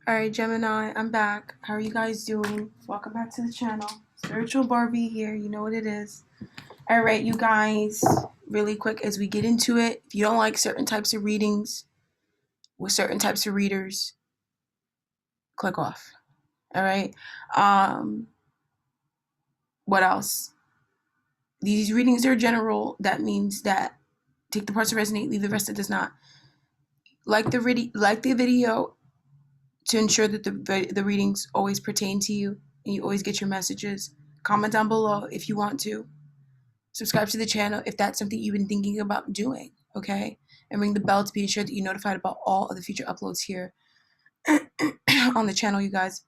Alright, Gemini, I'm back. How are you guys doing? Welcome back to the channel. Spiritual Barbie here, you know what it is. Alright, you guys, really quick as we get into it, if you don't like certain types of readings with certain types of readers, click off. Alright? What else? These readings are general. That means that take the parts that resonate, leave the rest that does not. Like the video to ensure that the readings always pertain to you and you always get your messages. Comment down below if you want to. Subscribe to the channel if that's something you've been thinking about doing, okay? And ring the bell to be ensured that you're notified about all of the future uploads here on the channel, you guys.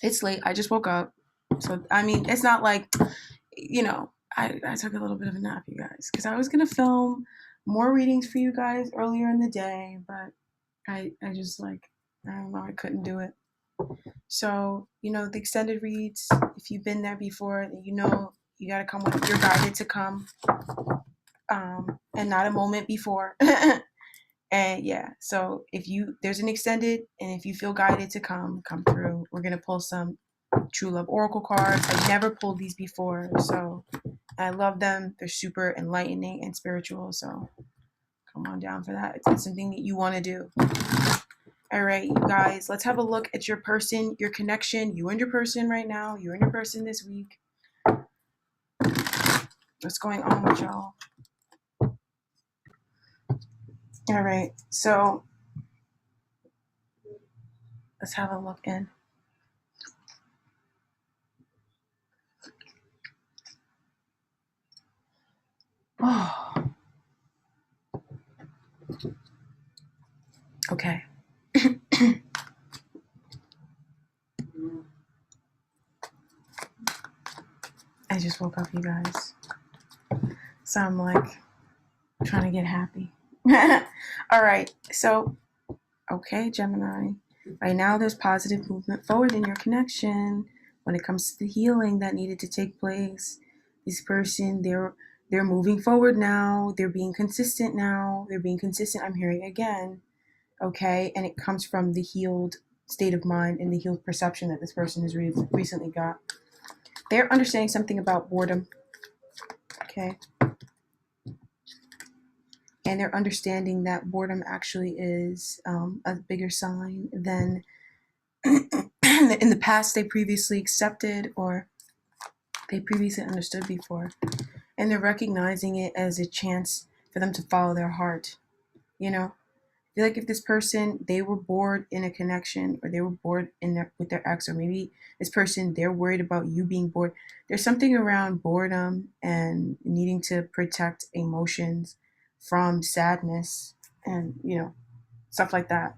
It's late. I just woke up. So, I mean, it's not like, you know, I took a little bit of a nap, you guys, because I was going to film more readings for you guys earlier in the day, but I just, like, I don't know, I couldn't do it. So, you know, the extended reads, if you've been there before, you know you got to come with, you're guided to come, and not a moment before. And yeah, so if there's an extended, and if you feel guided to come through. We're going to pull some True Love Oracle cards. I've never pulled these before, so I love them. They're super enlightening and spiritual, so come on down for that. It's something that you want to do. All right, you guys, let's have a look at your person, your connection, you and your person right now, you and your person this week. What's going on with y'all? All right, so let's have a look in. Oh. Okay. I just woke up, you guys. So I'm like trying to get happy. All right. So, okay, Gemini. Right now there's positive movement forward in your connection when it comes to the healing that needed to take place. This person, they're moving forward now. They're being consistent now. They're being consistent. I'm hearing again. Okay. And it comes from the healed state of mind and the healed perception that this person has recently got. They're understanding something about boredom. Okay. And they're understanding that boredom actually is a bigger sign than in the past they previously accepted or they previously understood before. And they're recognizing it as a chance for them to follow their heart. You know, I feel like if this person, they were bored in a connection, or they were bored with their ex, or maybe this person, they're worried about you being bored. There's something around boredom and needing to protect emotions from sadness and, you know, stuff like that.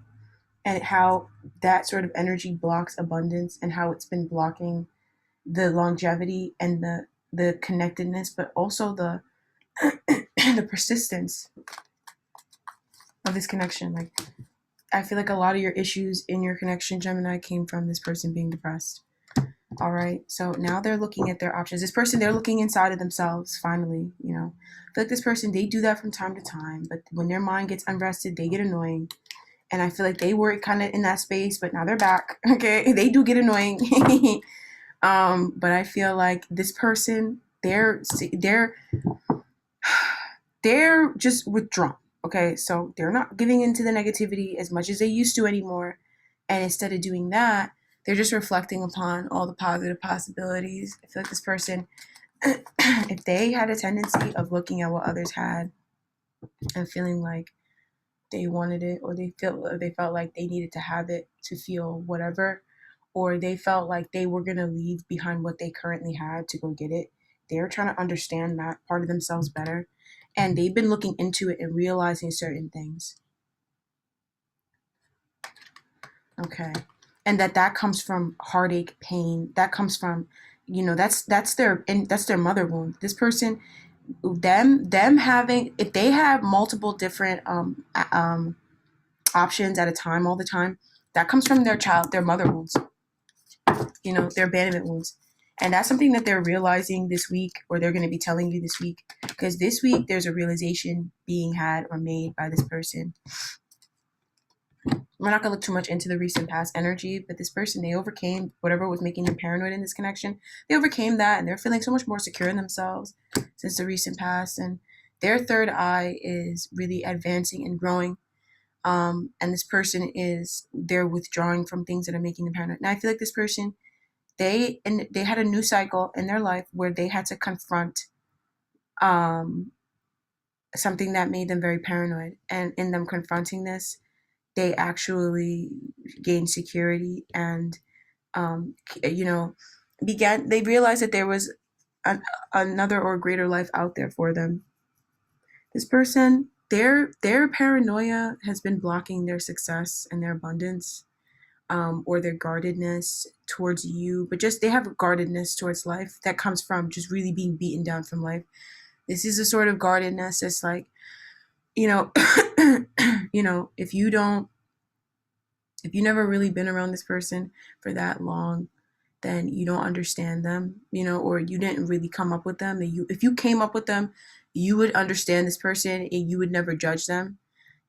And how that sort of energy blocks abundance and how it's been blocking the longevity and the connectedness, but also the the persistence of this connection. Like, I feel like a lot of your issues in your connection, Gemini, came from this person being depressed. All right. So now they're looking at their options. This person, they're looking inside of themselves, finally, you know. I feel like this person, they do that from time to time, but when their mind gets unrested, they get annoying. And I feel like they were kind of in that space, but now they're back. Okay. They do get annoying. But I feel like this person, they're just withdrawn. Okay, so they're not giving into the negativity as much as they used to anymore. And instead of doing that, they're just reflecting upon all the positive possibilities. I feel like this person, if they had a tendency of looking at what others had and feeling like they wanted it, or they felt like they needed to have it to feel whatever, or they felt like they were going to leave behind what they currently had to go get it, they're trying to understand that part of themselves better. And they've been looking into it and realizing certain things. Okay. And that comes from heartache, pain. That comes from, you know, that's their mother wound. This person, them having, if they have multiple different options at a time all the time, that comes from their mother wounds. You know, their abandonment wounds. And that's something that they're realizing this week, or they're going to be telling you this week. Because this week, there's a realization being had or made by this person. We're not going to look too much into the recent past energy, but this person, they overcame whatever was making them paranoid in this connection. They overcame that, and they're feeling so much more secure in themselves since the recent past. And their third eye is really advancing and growing. And this person they're withdrawing from things that are making them paranoid. Now I feel like this person, they had a new cycle in their life where they had to confront um, something that made them very paranoid. And in them confronting this, they actually gained security and, you know, they realized that there was another or greater life out there for them. This person, their paranoia has been blocking their success and their abundance, or their guardedness towards you, but just they have a guardedness towards life that comes from just really being beaten down from life. This is a sort of guardedness that's like, you know, if you never really been around this person for that long, then you don't understand them, or you didn't really come up with them. And if you came up with them, you would understand this person and you would never judge them,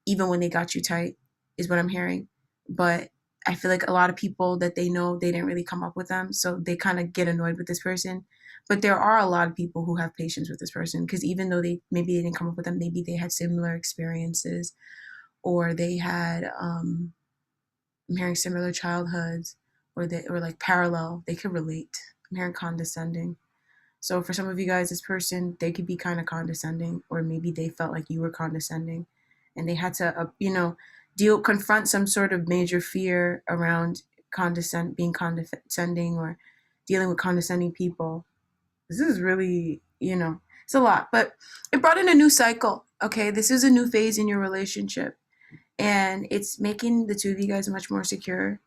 even when they got you tight, is what I'm hearing. But I feel like a lot of people that they know, they didn't really come up with them, so they kind of get annoyed with this person. But there are a lot of people who have patience with this person, because even though maybe they didn't come up with them, maybe they had similar experiences, or they had I'm hearing similar childhoods, or like parallel. They could relate. I'm hearing condescending. So for some of you guys, this person, they could be kind of condescending, or maybe they felt like you were condescending, and they had to, confront some sort of major fear around being condescending, or dealing with condescending people. This is really, it's a lot, but it brought in a new cycle. Okay, this is a new phase in your relationship, and it's making the two of you guys much more secure,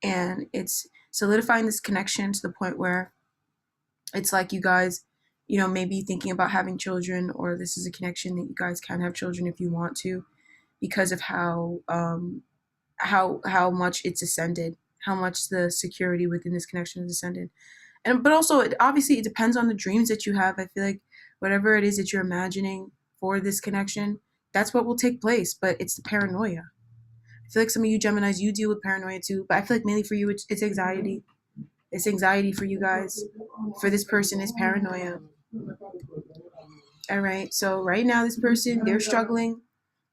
and it's solidifying this connection to the point where it's like you guys, maybe thinking about having children, or this is a connection that you guys can have children if you want to, because of how much it's ascended, how much the security within this connection is ascended. But also, obviously, it depends on the dreams that you have. I feel like whatever it is that you're imagining for this connection, that's what will take place. But it's the paranoia. I feel like some of you Geminis, you deal with paranoia too. But I feel like mainly for you, it's anxiety. It's anxiety for you guys. For this person, it's paranoia. All right. So right now, this person, they're struggling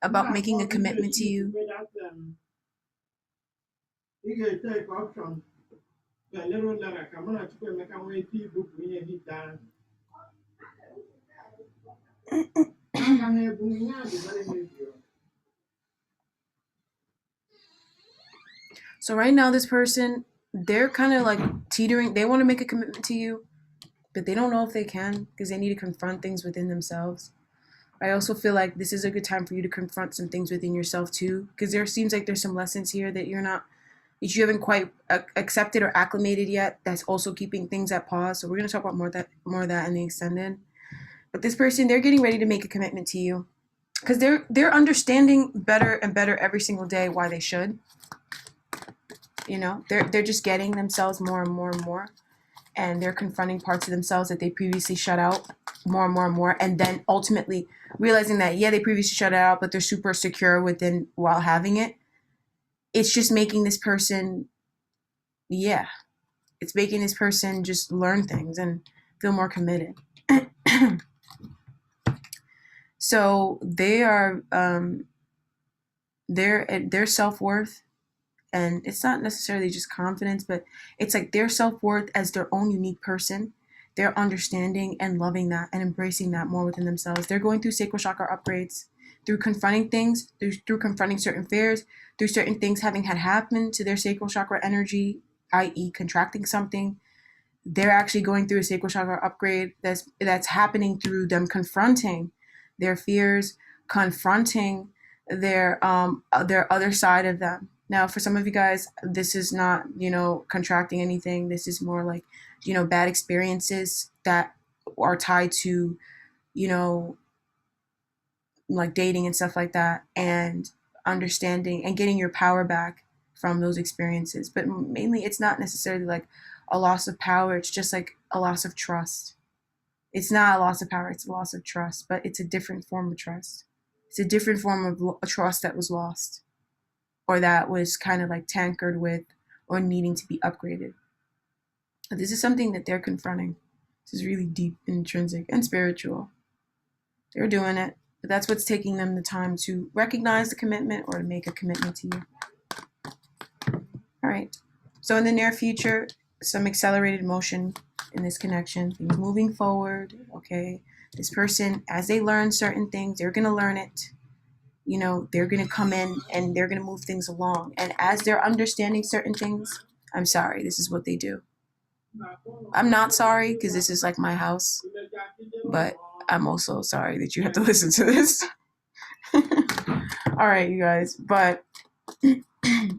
about making a commitment to you. So right now, this person, they're kind of like teetering. They want to make a commitment to you, but they don't know if they can, because they need to confront things within themselves. I also feel like this is a good time for you to confront some things within yourself too, because there seems like there's some lessons here that you haven't quite accepted or acclimated yet. That's also keeping things at pause. So we're gonna talk about more of that in the extended. But this person, they're getting ready to make a commitment to you, because they're understanding better and better every single day why they should. They're just getting themselves more and more and more, and they're confronting parts of themselves that they previously shut out more and more and more, and then ultimately realizing that, yeah, they previously shut it out, but they're super secure within while having it. It's just making this person, it's making this person just learn things and feel more committed. So they are, their self-worth, and it's not necessarily just confidence, but it's like their self-worth as their own unique person. They're understanding and loving that and embracing that more within themselves. They're going through sacral chakra upgrades, through confronting things, through confronting certain fears, through certain things having had happened to their sacral chakra energy, i.e. contracting something. They're actually going through a sacral chakra upgrade that's happening through them confronting their fears, confronting their other side of them. Now, for some of you guys, this is not, contracting anything. This is more like, bad experiences that are tied to, like dating and stuff like that, and understanding and getting your power back from those experiences. But mainly, it's not necessarily like a loss of power. It's just like a loss of trust. It's not a loss of power. It's a loss of trust, but it's a different form of trust. It's a different form of trust that was lost, or that was kind of like tankered with or needing to be upgraded. But this is something that they're confronting. This is really deep, intrinsic, and spiritual. They're doing it, but that's what's taking them the time to recognize the commitment or to make a commitment to you. All right. So in the near future, some accelerated motion in this connection, things moving forward. Okay. This person, as they learn certain things, they're going to learn it. You know, they're going to come in and they're going to move things along. And as they're understanding certain things, I'm sorry, this is what they do. I'm not sorry because this is like my house, but I'm also sorry that you have to listen to this. All right, you guys, but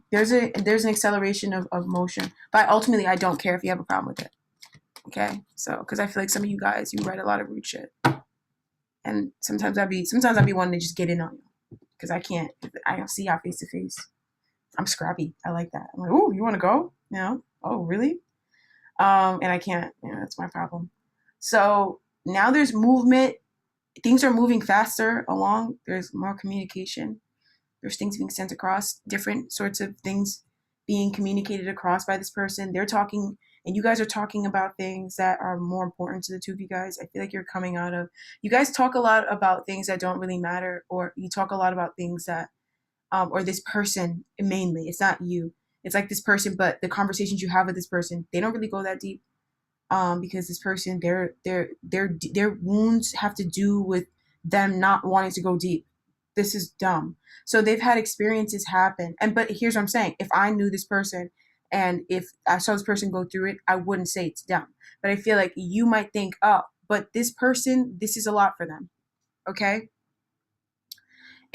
there's an acceleration of motion, but ultimately I don't care if you have a problem with it. Okay, so because I feel like some of you guys, you write a lot of rude shit, and sometimes I'd be wanting to just get in on you because I don't see y'all face to face. I'm scrappy. I like that. I'm like, oh, you want to go? No. Oh, really? And I can't. That's my problem. So now there's movement. Things are moving faster along. There's more communication. There's things being sent across, different sorts of things being communicated across by this person. They're talking, and you guys are talking about things that are more important to the two of you guys. I feel like you're coming out of, you guys talk a lot about things that don't really matter, or you talk a lot about things that, or this person mainly. It's not you. It's like this person, but the conversations you have with this person, they don't really go that deep. Because this person, their wounds have to do with them not wanting to go deep. This is dumb. So they've had experiences happen. But here's what I'm saying. If I knew this person and if I saw this person go through it, I wouldn't say it's dumb. But I feel like you might think, oh, but this person, this is a lot for them. Okay?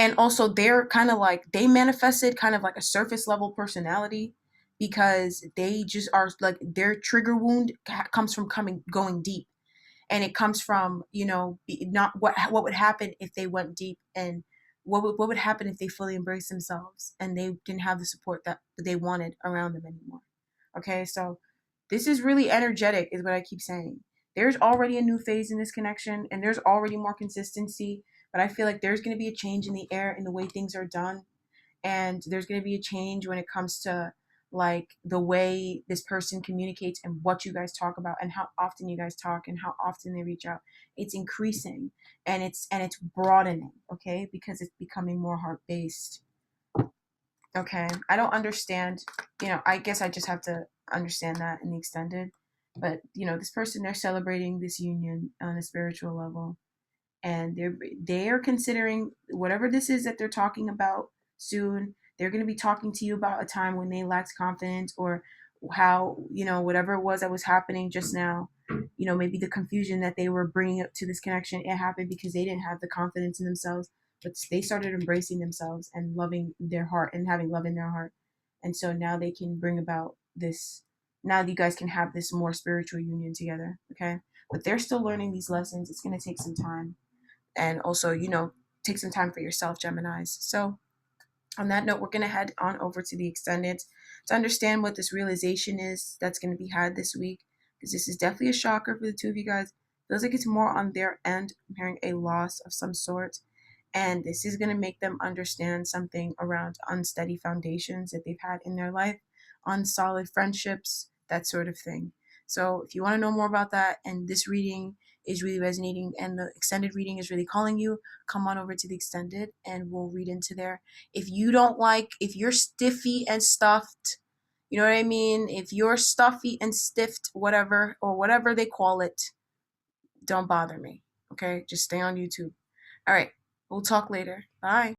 And also they're kind of like, they manifested kind of like a surface level personality because they just are like, their trigger wound comes from going deep. And it comes from, not what would happen if they went deep, and what would happen if they fully embraced themselves and they didn't have the support that they wanted around them anymore. Okay, so this is really energetic, is what I keep saying. There's already a new phase in this connection, and there's already more consistency, but I feel like there's going to be a change in the air in the way things are done, and there's going to be a change when it comes to like the way this person communicates and what you guys talk about and how often you guys talk and how often they reach out. It's increasing, and it's broadening, okay, because it's becoming more heart-based. Okay, I don't understand, I guess I just have to understand that in the extended, but this person, they're celebrating this union on a spiritual level, and they're considering whatever this is that they're talking about soon. They're going to be talking to you about a time when they lacked confidence, or how, whatever it was that was happening just now, maybe the confusion that they were bringing up to this connection, it happened because they didn't have the confidence in themselves, but they started embracing themselves and loving their heart and having love in their heart. And so now they can bring about this, now you guys can have this more spiritual union together. Okay. But they're still learning these lessons. It's going to take some time. And also, take some time for yourself, Geminis. So on that note, we're going to head on over to the extended to understand what this realization is that's going to be had this week, because this is definitely a shocker for the two of you guys. Feels like it's more on their end. I'm hearing a loss of some sort, and this is going to make them understand something around unsteady foundations that they've had in their life, unsolid friendships, that sort of thing. So if you want to know more about that, and this reading is really resonating and the extended reading is really calling you, come on over to the extended and we'll read into there. If you're stiffy and stuffed, you know what I mean? If you're stuffy and stiffed, whatever, or whatever they call it, don't bother me. Okay? Just stay on YouTube. All right. We'll talk later. Bye.